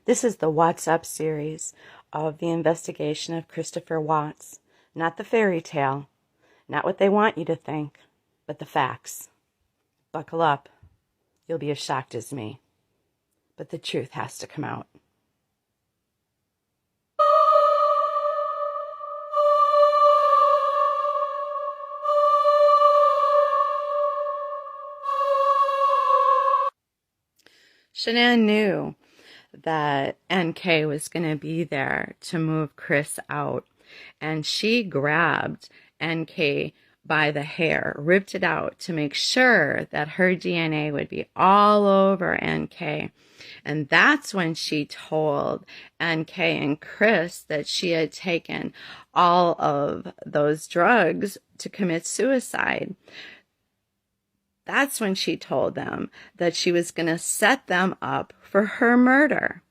This is the Watts Up series of the investigation of Christopher Watts. Not the fairy tale, not what they want you to think, but the facts. Buckle up. You'll be as shocked as me. But the truth has to come out. Shanann knew that NK was going to be there to move Chris out, and she grabbed NK by the hair, ripped it out to make sure that her DNA would be all over NK. And that's when she told NK and Chris that she had taken all of those drugs to commit suicide. That's when she told them that she was going to set them up for her murder.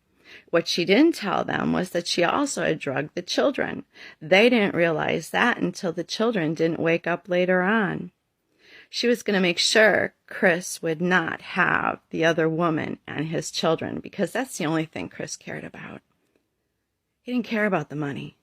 What she didn't tell them was that she also had drugged the children. They didn't realize that until the children didn't wake up later on. She was going to make sure Chris would not have the other woman and his children, because that's the only thing Chris cared about. He didn't care about the money.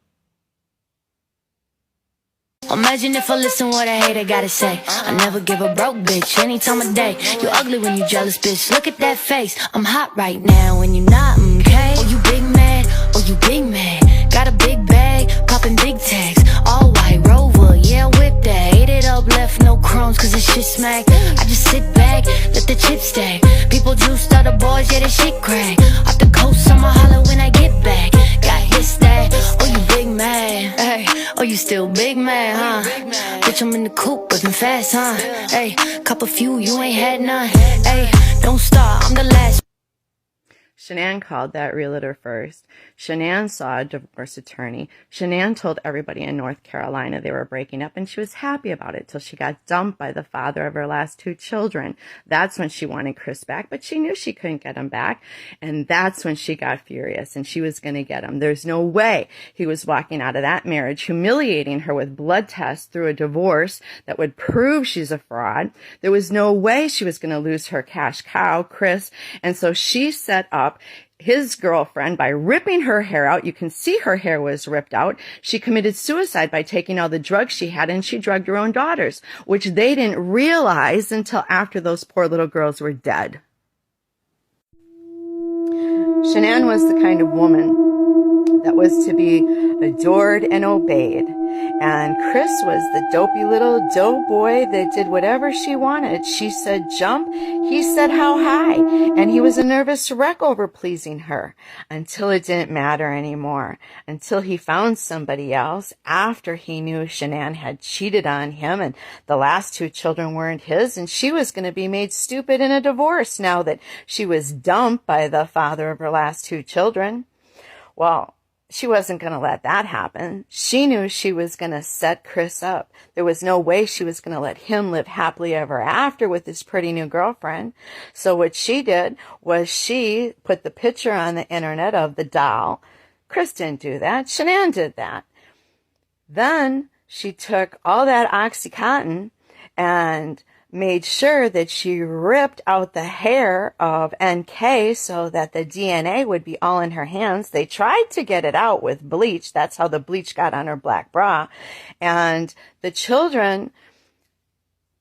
Imagine if I listen what a hater gotta say. I never give a broke bitch any time of day. You ugly when you jealous, bitch. Look at that face. I'm hot right now when you not, okay? Oh, you big mad? Oh, you big mad? Got a big bag, popping big tags. All white Rover, yeah, whip that. Ate it up, left no crumbs, cause the shit smack. I just sit back, let the chips stack. People juiced, other boys, yeah, that shit crack. Off the coast, I'ma holler when I get back. Got hits that, oh, you big mad? Hey, oh, you still big mad, huh? Bitch, I'm in the coupe, whipping fast, huh? Hey, cup of few, you ain't had none. Hey, don't start, I'm the last. Shanann called that realtor first. Shanann saw a divorce attorney. Shanann told everybody in North Carolina they were breaking up, and she was happy about it till she got dumped by the father of her last two children. That's when she wanted Chris back, but she knew she couldn't get him back, and that's when she got furious, and she was going to get him. There's no way he was walking out of that marriage, humiliating her with blood tests through a divorce that would prove she's a fraud. There was no way she was going to lose her cash cow, Chris, and so she set up his girlfriend by ripping her hair out. You can see her hair was ripped out. She committed suicide by taking all the drugs she had, and she drugged her own daughters, which they didn't realize until after those poor little girls were dead. Shanann was the kind of woman that was to be adored and obeyed. And Chris was the dopey little doughboy that did whatever she wanted. She said jump, he said how high, and he was a nervous wreck over pleasing her until it didn't matter anymore, until he found somebody else after he knew Shanann had cheated on him and the last two children weren't his, and she was going to be made stupid in a divorce now that she was dumped by the father of her last two children. Well, she wasn't going to let that happen. She knew she was going to set Chris up. There was no way she was going to let him live happily ever after with his pretty new girlfriend. So what she did was she put the picture on the internet of the doll. Chris didn't do that. Shanann did that. Then she took all that OxyContin and made sure that she ripped out the hair of NK so that the DNA would be all in her hands. They tried to get it out with bleach. That's how the bleach got on her black bra. And the children,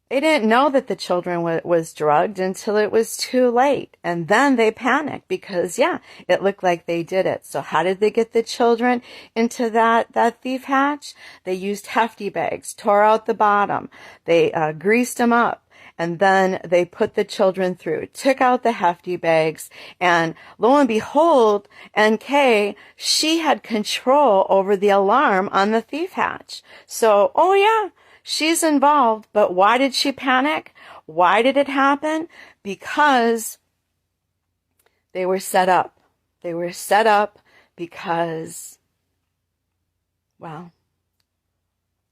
they didn't know that the children was drugged until it was too late. And then they panicked because, yeah, it looked like they did it. So how did they get the children into that thief hatch? They used hefty bags, tore out the bottom. They greased them up. And then they put the children through, took out the hefty bags, and lo and behold, NK, she had control over the alarm on the thief hatch. So, oh yeah, she's involved, but why did she panic? Why did it happen? Because they were set up. They were set up because, well,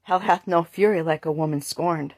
hell hath no fury like a woman scorned.